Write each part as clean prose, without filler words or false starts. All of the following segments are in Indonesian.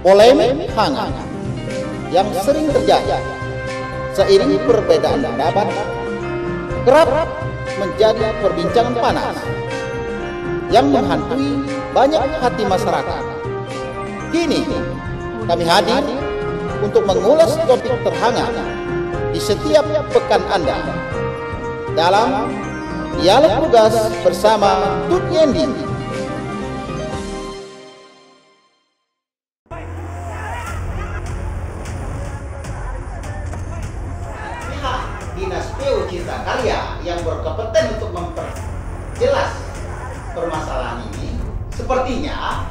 Polemik hangat yang sering terjadi seiring perbedaan pendapat kerap menjadi perbincangan panas yang menghantui banyak hati masyarakat. Kini kami hadir untuk mengulas topik terhangat di setiap pekan Anda dalam Dialog Tugas bersama Tut Yendi. Pihak Dinas PU Cipta Karya yang berkompeten untuk memperjelas permasalahan ini, sepertinya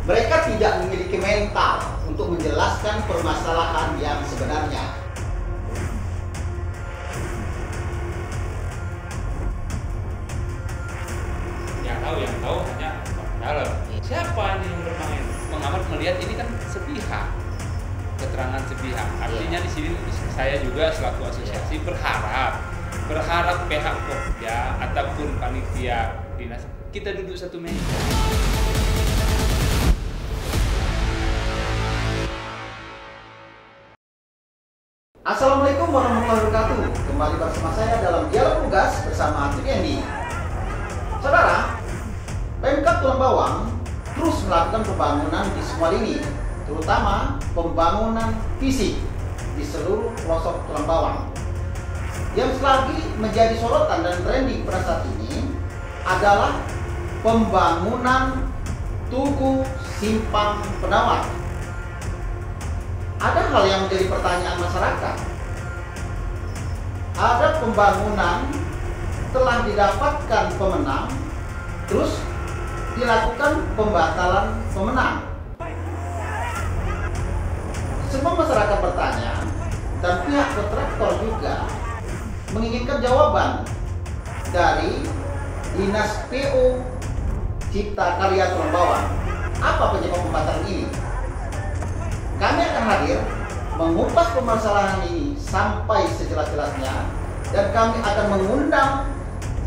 mereka tidak memiliki mental untuk menjelaskan permasalahan yang sebenarnya. Yang tahu hanya dalam. Siapa nih yang bermain? Pengamat melihat ini kan sepihak, keterangan sepihak. Artinya di sini saya juga selaku asosiasi berharap pihak Pokja ataupun panitia dinas kita duduk satu meja. Assalamualaikum warahmatullahi wabarakatuh. Kembali bersama saya dalam Dialog Tugas bersama Tut Yendi. Saudara, Pemkab Tulang Bawang terus melakukan pembangunan di semua lini, terutama pembangunan fisik di seluruh pelosok Tulang Bawang. Yang lagi menjadi sorotan dan trending pada saat ini adalah pembangunan Tugu Simpang Penawar. Ada hal yang menjadi pertanyaan masyarakat. Ada pembangunan telah didapatkan pemenang, terus dilakukan pembatalan pemenang. Semua masyarakat bertanya, dan pihak kontraktor juga menginginkan jawaban dari Dinas PU Cipta Karya Tulang Bawang. Apa penyebab pembatalan ini? Kami akan hadir mengupas permasalahan ini sampai sejelas-jelasnya, dan kami akan mengundang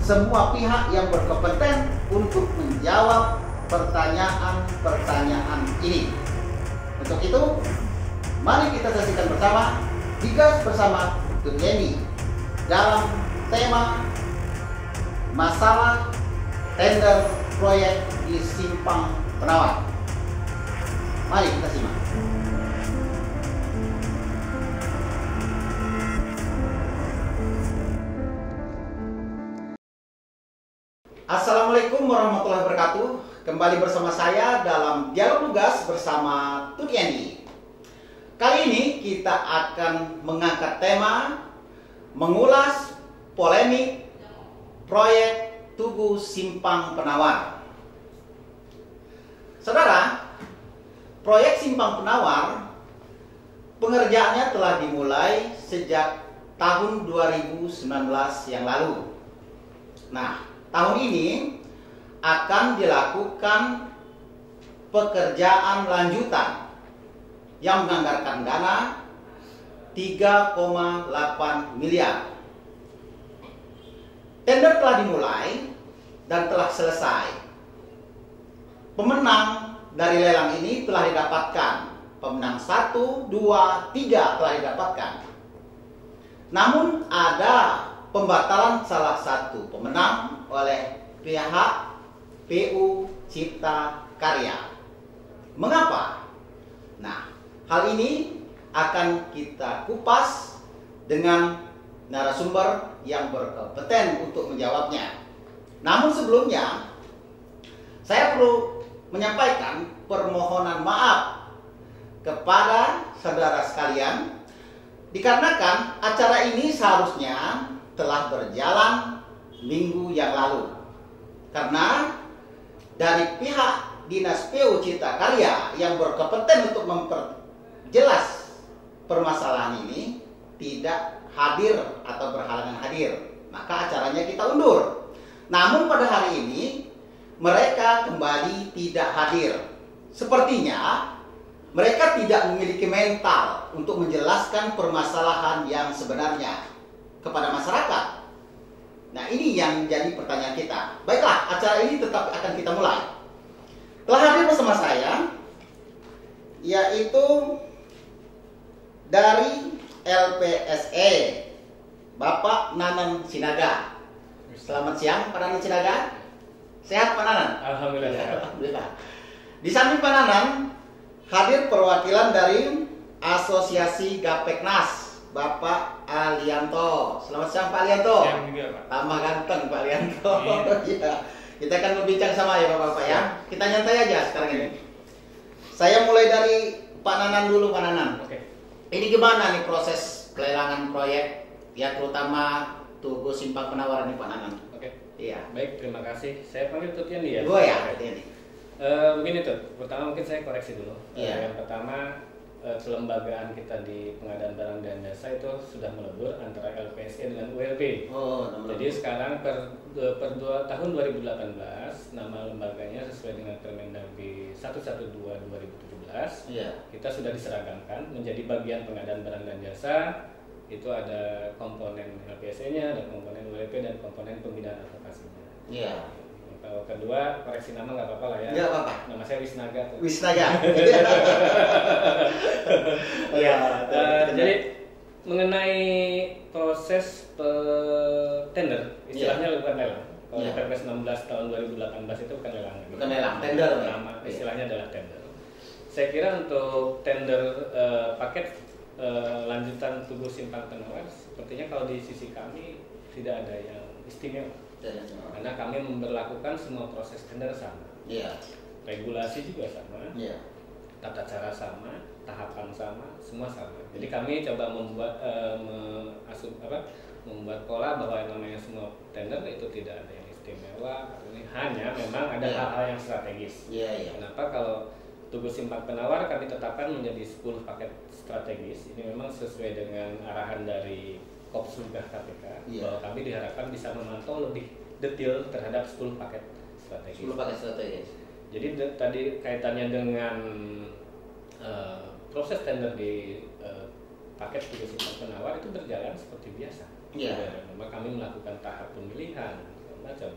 semua pihak yang berkompeten untuk menjawab pertanyaan-pertanyaan ini. Untuk itu, mari kita saksikan bersama Digas bersama Tut Yendi dalam tema masalah tender proyek di Simpang Penawar. Mari kita simak. Assalamualaikum warahmatullahi wabarakatuh. Kembali bersama saya dalam Dialog Tugas bersama Tut Yendi. Kali ini kita akan mengangkat tema mengulas polemik proyek Tugu Simpang Penawar. Saudara, proyek Simpang Penawar pengerjaannya telah dimulai sejak tahun 2019 yang lalu. Nah, tahun ini akan dilakukan pekerjaan lanjutan yang menganggarkan dana 3,8 miliar. Tender telah dimulai dan telah selesai. Pemenang dari lelang ini telah didapatkan. Pemenang 1, 2, 3 telah didapatkan. Namun ada pembatalan salah satu pemenang oleh pihak PU Cipta Karya. Mengapa? Nah, hal ini akan kita kupas dengan narasumber yang berkompeten untuk menjawabnya. Namun sebelumnya, saya perlu menyampaikan permohonan maaf kepada saudara sekalian, dikarenakan acara ini seharusnya telah berjalan minggu yang lalu. Karena dari pihak Dinas PU Cipta Karya yang berkompeten untuk memperjelas permasalahan ini tidak hadir atau berhalangan hadir, maka acaranya kita undur. Namun pada hari ini mereka kembali tidak hadir. Sepertinya mereka tidak memiliki mental untuk menjelaskan permasalahan yang sebenarnya kepada masyarakat. Nah, ini yang menjadi pertanyaan kita. Baiklah, acara ini tetap akan kita mulai. Telah hadir bersama saya yaitu dari LPSE, Bapak Nanan Sinaga. Selamat siang Pak Nanan Sinaga. Sehat Pak Nanan? Alhamdulillah. Ya, alhamdulillah. Di samping Pak Nanan hadir perwakilan dari Asosiasi Gapeknas, Bapak Alianto. Selamat siang Pak Alianto. Siang juga Pak. Tambah ganteng Pak Alianto. Iya. Kita akan berbincang sama ya Bapak-Bapak ya. Kita nyantai aja sekarang ini. Saya mulai dari Pak Nanan dulu Pak Nanan. Oke. Ini gimana nih proses pelelangan proyek ya, terutama Tugu Simpang Penawaran nih Pak Nanan? Oke. Iya. Baik, terima kasih. Saya panggil Tutian ya. Gue ya, ini. Begini tuh. Pertama mungkin saya koreksi dulu. Iya. Yang pertama, kelembagaan kita di pengadaan barang dan jasa itu sudah melebur antara LPSE dengan ULB. Oh, Jadi sekarang tahun 2018 nama lembaganya sesuai dengan Permendagri 112/2017. Iya. Kita sudah diseragamkan menjadi bagian pengadaan barang dan jasa. Itu ada komponen LPSE-nya, ada komponen ULP dan komponen pembinaan advokasinya. Iya. Kalau kedua, koreksi nama nggak apa-apa lah ya. Nggak apa-apa. Nama saya Wisnaga. Wisnaga. Iya. Jadi mengenai proses tender, istilahnya bukan lelang. Kalau Iya. Perpres 16 tahun 2018 itu bukan lelang. Bukan lelang, tender. Nama istilahnya adalah tender. Saya kira untuk tender paket lanjutan Tugu Simpang Penawar, sepertinya kalau di sisi kami tidak ada yang istimewa. Karena kami memberlakukan semua proses tender sama. Iya. Regulasi juga sama. Iya. Tata cara sama, tahapan sama, semua sama. Jadi kami coba membuat membuat pola bahwa yang namanya semua tender itu tidak ada yang istimewa. Ini hanya memang ada Iya. hal-hal yang strategis. Iya, iya. Kenapa kalau Tugu Simpang Penawar kami tetapkan menjadi 10 paket strategis. Ini memang sesuai dengan arahan dari Kopsugah KPK, Iya. bahwa kami diharapkan bisa memantau lebih detail terhadap 10 paket strategis. 10 paket strategis. Jadi tadi kaitannya dengan proses tender di paket Tugu Simpang Penawar itu berjalan seperti biasa. Iya. Memang kami melakukan tahap pemilihan macam,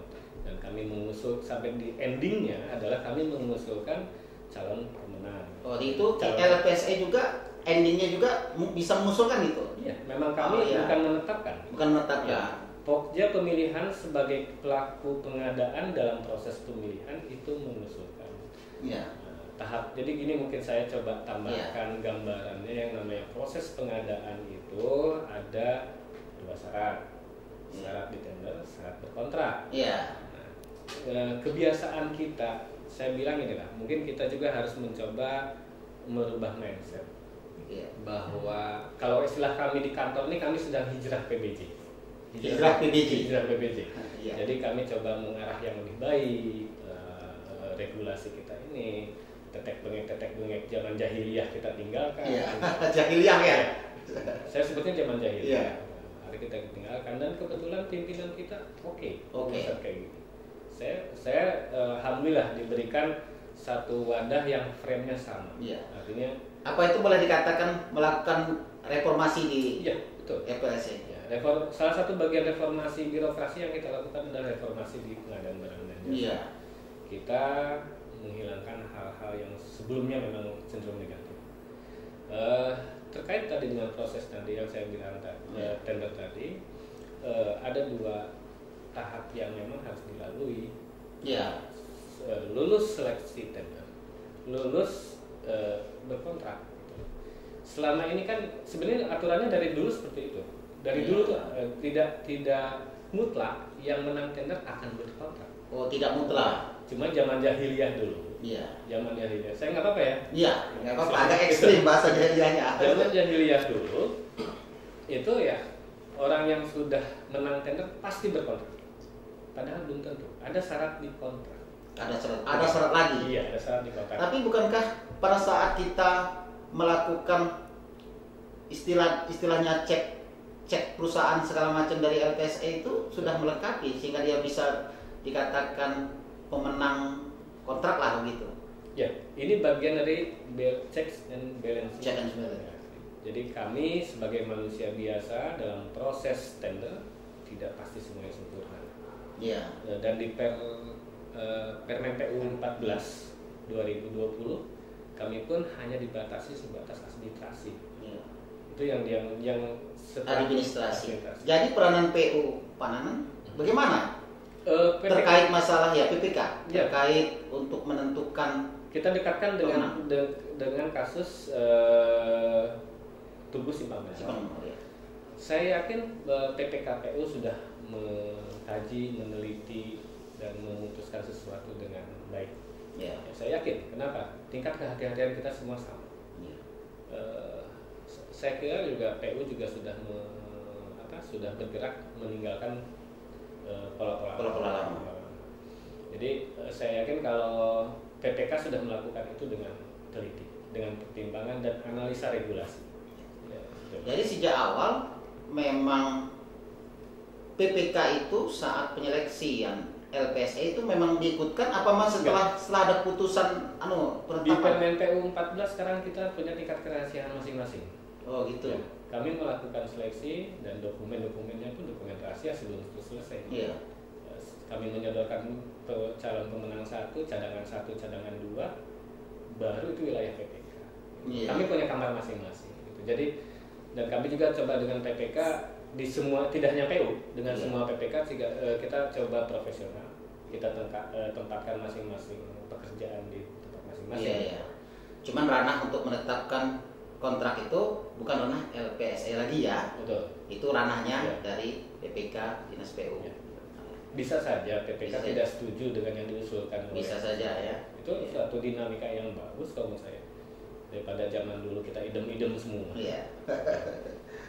dan kami mengusung sampai di endingnya adalah kami mengusulkan calon pemenang. Oh, itu LPSE juga endingnya juga bisa mengusulkan itu. Iya, memang kami iya. bukan menetapkan. Bukan menetapkan. Ya, Pokja pemilihan sebagai pelaku pengadaan dalam proses pemilihan itu mengusulkan. Iya. Tahap, jadi gini mungkin saya coba tambahkan gambarannya. Yang namanya proses pengadaan itu ada 2 syarat. Syarat di tender, syarat berkontrak. Iya. Kebiasaan kita, saya bilang inilah, mungkin kita juga harus mencoba merubah mindset. Iya. Bahwa kalau istilah kami di kantor ini, kami sedang hijrah PBJ. Hijrah PBJ. Hijrah PBJ. Iya. Jadi kami coba mengarah yang lebih baik. Regulasi kita ini tetek bengek zaman jahiliyah kita tinggalkan. Iya. Jahiliyah ya. Saya sebutnya zaman jahiliyah. Iya. Hari kita tinggalkan, dan kebetulan pimpinan kita oke. Kayak gitu. Saya alhamdulillah diberikan satu wadah yang frame-nya sama. Iya. Artinya Apa itu boleh dikatakan melakukan reformasi di iya, betul. LPSE? Ya, salah satu bagian reformasi birokrasi yang kita lakukan adalah reformasi di pengadaan barang dan jasa. Iya. Kita menghilangkan hal-hal yang sebelumnya memang cenderung negatif. Terkait tadi dengan proses tadi yang saya bilang tadi, tender tadi, ada 2 tahap yang memang harus dilalui. Iya. Lulus seleksi tender, lulus berkontrak. Selama ini kan sebenarnya aturannya dari dulu seperti itu. Dari dulu tuh tidak mutlak yang menang tender akan berkontrak. Oh, tidak mutlak. Cuma zaman jahiliyah dulu. Iya. Zaman jahiliyah. Saya nggak apa-apa ya. Iya, nggak apa-apa. Agak ekstrim bahasa jahiliyahnya. Zaman jahiliyah dulu itu ya orang yang sudah menang tender pasti berkontrak. Padahal belum tentu. Ada syarat di kontrak. Ada syarat lagi. Iya, ada syarat di kontrak. Tapi bukankah pada saat kita melakukan istilahnya cek perusahaan segala macam dari LPSE itu sudah melengkapi sehingga dia bisa dikatakan pemenang kontrak lah begitu. Ya, ini bagian dari checks and balances. Check and balance. Jadi kami sebagai manusia biasa dalam proses tender tidak pasti semuanya sempurna. Iya. Dan di Permen PU 14 2020 kami pun hanya dibatasi sebatas administrasi. Iya. Itu yang Administrasi. Jadi peranan PU Pak Nanan bagaimana? Terkait masalah ya PPK, Ya. terkait untuk menentukan Kita dekatkan dengan kasus Tugu Simpang Merah. ya. Saya yakin PPKPU sudah mengkaji, meneliti, dan memutuskan sesuatu dengan baik. Ya. Ya, saya yakin. Kenapa? Tingkat kehati-hatian kita semua sama. Ya. Saya kira juga PU juga sudah sudah bergerak meninggalkan pola-pola lama. Jadi saya yakin kalau PPK sudah melakukan itu dengan teliti, dengan pertimbangan dan analisa regulasi. Ya, Jadi sejak awal memang PPK itu saat penyeleksian LPSE itu memang diikutkan apa mas setelah ada putusan di Permen PU 14 sekarang kita punya tingkat kerahasiaan masing-masing. Oh gitu. Ya, kami melakukan seleksi dan dokumen-dokumennya pun dokumen rahasia sebelum itu selesai. Iya. Kami menyodorkan calon pemenang 1, cadangan 1, cadangan 2, baru itu wilayah PPK. Iya. Kami punya kamar masing-masing. Gitu. Jadi dan kami juga coba dengan PPK di semua, tidak hanya PU, dengan semua PPK kita coba profesional. Kita tempatkan masing-masing pekerjaan di tempat masing-masing. Iya. Cuman ranah untuk menetapkan kontrak itu bukan ranah LPSE lagi ya. Betul. Itu ranahnya dari PPK Dinas PU. Ya. Bisa saja PPK tidak setuju dengan yang diusulkan. Bisa saja ya. Itu suatu dinamika yang bagus kalau menurut saya. Daripada zaman dulu kita idem-idem semua. Iya.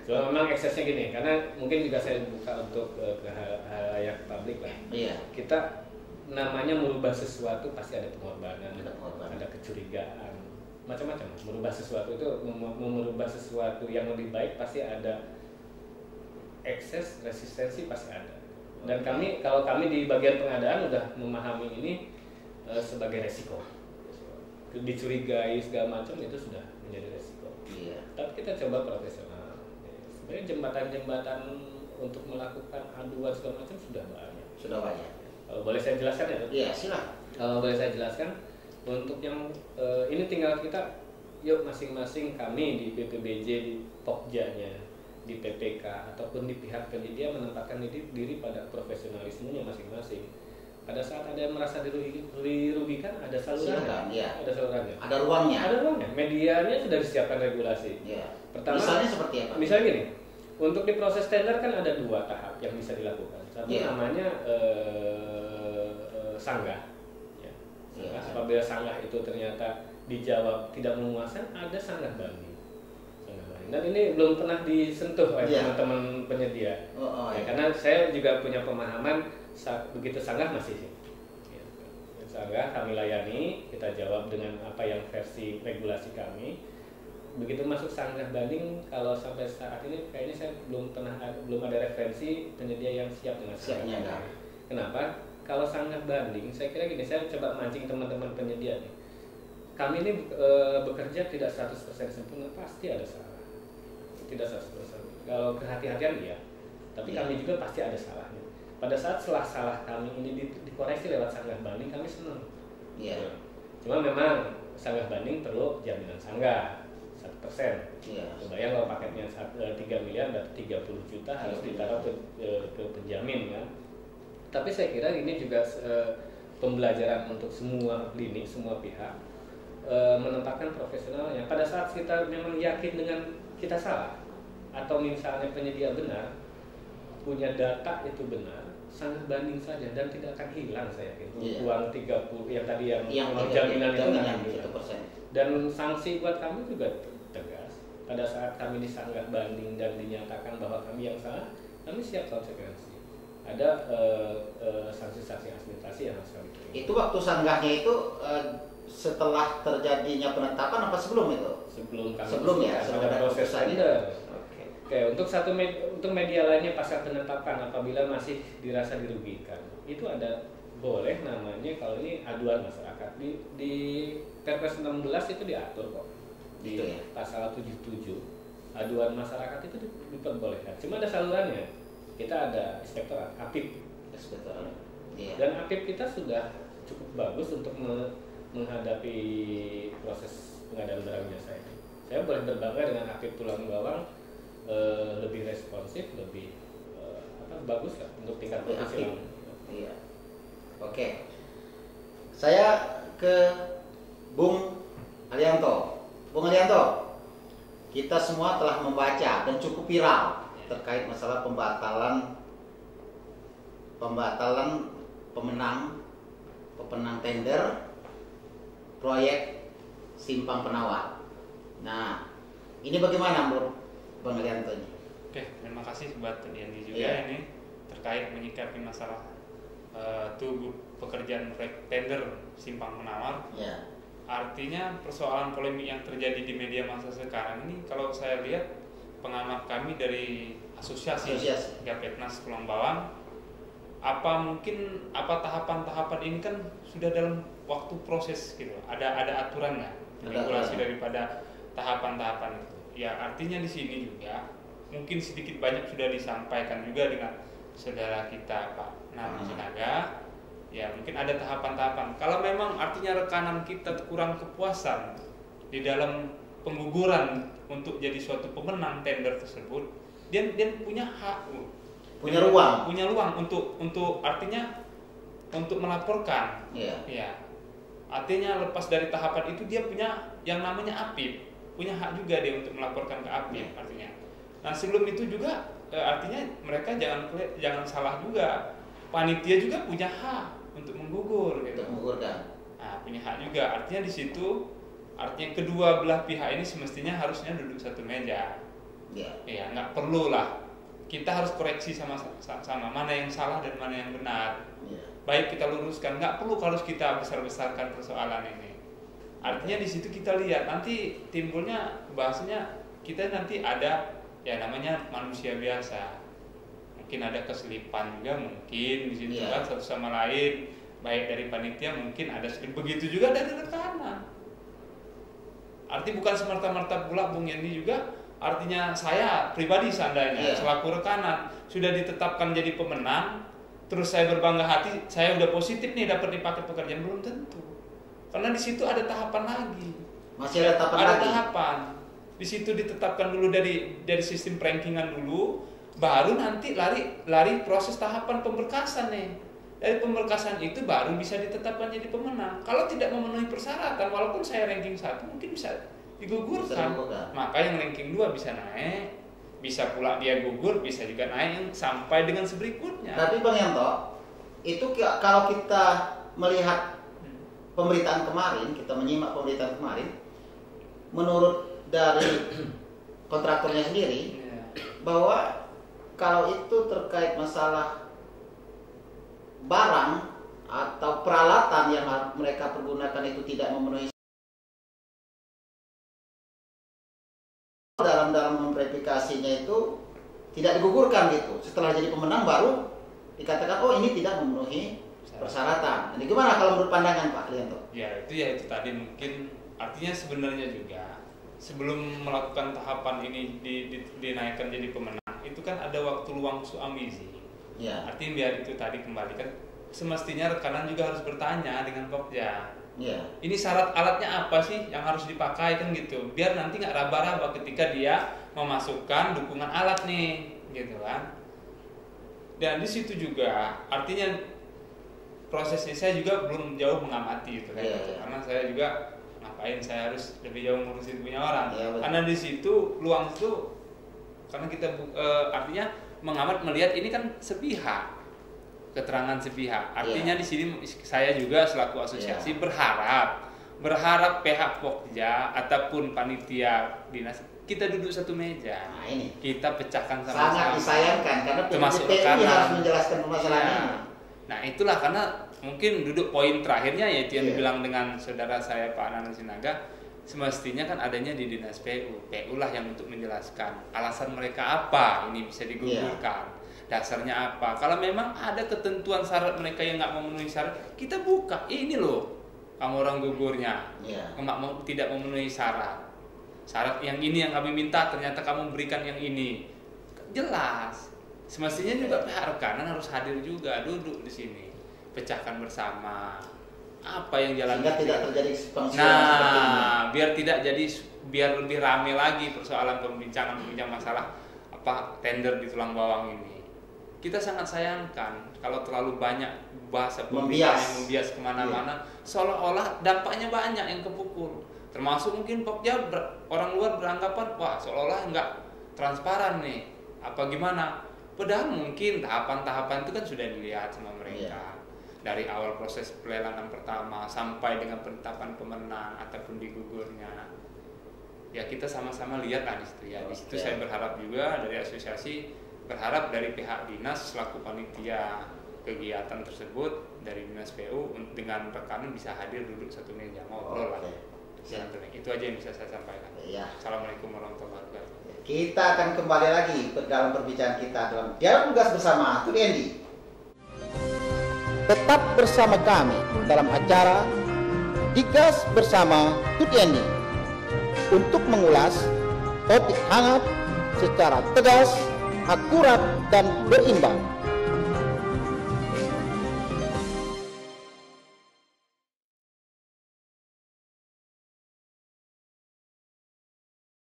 Cuma memang eksesnya gini, karena mungkin juga saya buka untuk ke halayak publik lah. Iya. Kita namanya merubah sesuatu pasti ada pengorbanan, Ada ada kecurigaan, macam-macam. Merubah sesuatu itu merubah sesuatu yang lebih baik pasti ada ekses, resistensi pasti ada. Dan kalau kami di bagian pengadaan udah memahami ini sebagai resiko. Dicurigai segala macam itu sudah menjadi resiko. Iya. Tapi kita coba profesional. Sebenarnya jembatan-jembatan untuk melakukan aduan segala macam sudah banyak. Sudah banyak. Kalau boleh saya jelaskan ya? Iya, silakan. Kalau boleh saya jelaskan, untuk yang ini tinggal kita, yuk masing-masing kami di PPBJ, di Pokjanya, di PPK ataupun di pihak penyedia menempatkan diri pada profesionalismenya masing-masing. Pada saat ada yang merasa dirugikan, ada salurannya. Ya. Ada salurannya. Ada ruangnya. Ada ruangnya. Medianya sudah disiapkan regulasi. Ya. Pertama, misalnya seperti apa? Misalnya gini, untuk di proses tender kan ada 2 tahap yang bisa dilakukan. Satu namanya sanggah. Ya. Apabila sanggah itu ternyata dijawab tidak memuaskan, ada sanggah banding. Dan ini belum pernah disentuh oleh teman-teman penyedia. Ya, karena saya juga punya pemahaman begitu sanggah masih sih. Ya, sanggah kami layani, kita jawab dengan apa yang versi regulasi kami. Begitu masuk sanggah banding, kalau sampai saat ini kayaknya saya belum ada referensi penyedia yang siap dengan sanggah banding. Kenapa? Kalau sanggah banding, saya kira gini, saya coba mancing teman-teman penyedia nih. Kami ini bekerja tidak 100% sempurna, pasti ada salah. Tidak 100%. Kalau kehati-hatian iya, tapi kami juga pasti ada salahnya. Pada saat salah kami ini dikoreksi lewat sanggah banding, kami senang. Iya. Cuma memang sanggah banding perlu jaminan sanggah 1%. Iya. Kebayang kalau paketnya 3 miliar berarti 30 juta harus ditaruh ke penjamin kan. Tapi saya kira ini juga pembelajaran untuk semua lini, semua pihak menempatkan profesionalnya. Pada saat kita memang yakin dengan kita salah atau misalnya penyedia benar, punya data itu benar, sanggah banding saja dan tidak akan hilang saya yakin. Uang 30 yang tadi yang jaminan itu akan hilang. Dan sanksi buat kami juga tegas. Pada saat kami disanggah banding dan dinyatakan bahwa kami yang salah, kami siap konsekuensi. Ada sanksi-sanksi administrasi yang harus kami terima. Itu waktu sanggahnya itu setelah terjadinya penetapan apa sebelum itu? Sebelum ya, ada proses tender. Oke, untuk media lainnya pasca penetapan apabila masih dirasa dirugikan, itu ada boleh namanya kalau ini aduan masyarakat di Perpres 16 itu diatur kok di pasal 77 aduan masyarakat itu diperbolehkan. Cuma ada salurannya. Kita ada inspektorat APIP. Dan APIP kita sudah cukup bagus untuk menghadapi proses pengadaan barang jasa ini. Saya boleh berbangga dengan Aktif Tulang Bawang, lebih responsif, lebih bagus lah untuk tingkat profesional. Iya. Oke. Saya ke Bung Alianto. Bung Alianto, kita semua telah membaca dan cukup viral terkait masalah pembatalan pemenang tender proyek Simpang Penawar. Nah, ini bagaimana menurut Bang Alianto ini? Oke, terima kasih buat Yandi juga ini terkait menyikapi masalah tubuh pekerjaan proyek tender Simpang Penawar. Artinya persoalan polemik yang terjadi di media massa sekarang ini, kalau saya lihat pengamat kami dari Asosiasi Gapetnas Tulang Bawang, apa tahapan-tahapan ini kan sudah dalam waktu proses gitu, ada aturannya, regulasi daripada tahapan-tahapan itu. Ya artinya di sini juga mungkin sedikit banyak sudah disampaikan juga dengan saudara kita Pak Nana Sinaga. Ya mungkin ada tahapan-tahapan. Kalau memang artinya rekanan kita kurang kepuasan di dalam pengguguran untuk jadi suatu pemenang tender tersebut, dia punya hak, punya ruang untuk artinya untuk melaporkan. Ya. Artinya lepas dari tahapan itu dia punya yang namanya APIP, punya hak juga dia untuk melaporkan ke APIP artinya. Nah sebelum itu juga artinya mereka jangan salah juga, panitia juga punya hak untuk menggugur gitu. Nah, punya hak juga. Artinya di situ artinya kedua belah pihak ini semestinya harusnya duduk satu meja. Ya, nggak perlu lah. Kita harus koreksi sama mana yang salah dan mana yang benar. Baik kita luruskan, nggak perlu harus kita besar-besarkan persoalan ini. Artinya di situ kita lihat nanti timbulnya bahasanya kita nanti ada ya namanya manusia biasa. Mungkin ada keselipan juga mungkin di situ kan satu sama lain, baik dari panitia mungkin ada selip, begitu juga dari rekanan. Arti bukan semerta-merta pula Bung Yandi juga, artinya saya pribadi seandainya selaku rekanan sudah ditetapkan jadi pemenang, terus saya berbangga hati, saya udah positif nih dapat dipakai pekerjaan, belum tentu. Karena di situ ada tahapan lagi. Masih ada tahapan tahapan. Di situ ditetapkan dulu dari sistem rankingan dulu, baru nanti lari proses tahapan pemberkasan nih. Dari pemberkasan itu baru bisa ditetapkan jadi pemenang. Kalau tidak memenuhi persyaratan, walaupun saya ranking 1 mungkin bisa digugurkan. Maka yang ranking 2 bisa naik, bisa pula dia gugur, bisa juga naik sampai dengan seberikutnya. Tapi Bang Yanto, itu kalau kita melihat pemberitaan kemarin, kita menyimak pemberitaan kemarin, menurut dari kontraktornya sendiri bahwa kalau itu terkait masalah barang atau peralatan yang mereka pergunakan itu tidak memenuhi dalam memverifikasinya itu tidak digugurkan gitu. Setelah jadi pemenang baru dikatakan oh ini tidak memenuhi persyaratan. Jadi gimana kalau menurut pandangan Pak Lianto? Ya itu tadi mungkin artinya sebenarnya juga sebelum melakukan tahapan ini dinaikkan jadi pemenang itu kan ada waktu luang suamizi. Artinya biar itu tadi kembali kan semestinya rekanan juga harus bertanya dengan Pokja. Ini syarat alatnya apa sih yang harus dipakai kan gitu. Biar nanti nggak raba-raba ketika dia memasukkan dukungan alat nih, gitu kan. Dan di situ juga artinya prosesnya saya juga belum jauh mengamati gitu kan. Karena saya juga ngapain saya harus lebih jauh ngurusin punya orang. Karena di situ luang itu karena kita artinya mengamat melihat ini kan sepihak, keterangan sepihak. Artinya di sini saya juga selaku asosiasi berharap pihak Pokja ataupun panitia dinas kita duduk satu meja. Nah, ini kita pecahkan sama-sama. Sangat disayangkan karena termasuk PPI harus menjelaskan permasalahan ini. Nah itulah karena mungkin duduk poin terakhirnya yaitu yang dibilang dengan saudara saya Pak Nana Sinaga, semestinya kan adanya di dinas PU lah yang untuk menjelaskan alasan mereka apa ini bisa digugurkan, dasarnya apa. Kalau memang ada ketentuan syarat mereka yang nggak memenuhi syarat, kita buka ini loh kamu orang gugurnya, tidak memenuhi syarat yang ini yang kami minta, ternyata kamu berikan yang ini, jelas. Semestinya juga pihak rekanan harus hadir juga, duduk di sini, pecahkan bersama apa yang jalan. Sehingga tidak terjadi pengsiapan seperti ini. biar lebih rame lagi persoalan pembincang masalah tender di Tulang Bawang ini. Kita sangat sayangkan kalau terlalu banyak bahasa pembicaraan yang membias kemana-mana, seolah-olah dampaknya banyak yang kepukul. Termasuk mungkin Pokja orang luar beranggapan wah seolah-olah nggak transparan nih, apa gimana? Padahal mungkin tahapan-tahapan itu kan sudah dilihat sama mereka. Dari awal proses pelelangan pertama sampai dengan penetapan pemenang ataupun digugurnya. Ya kita sama-sama lihat lah di situ ya. Di situ saya berharap juga dari asosiasi, berharap dari pihak dinas selaku panitia kegiatan tersebut dari dinas PU dengan rekanan bisa hadir duduk satu meja ngobrol lah. Itu aja yang bisa saya sampaikan. Assalamualaikum warahmatullahi wabarakatuh. Kita akan kembali lagi dalam perbincangan kita dalam Dialog Tugas bersama Tut Endi. Tetap bersama kami dalam acara Digas bersama Tut Endi untuk mengulas topik hangat secara tegas, akurat, dan berimbang.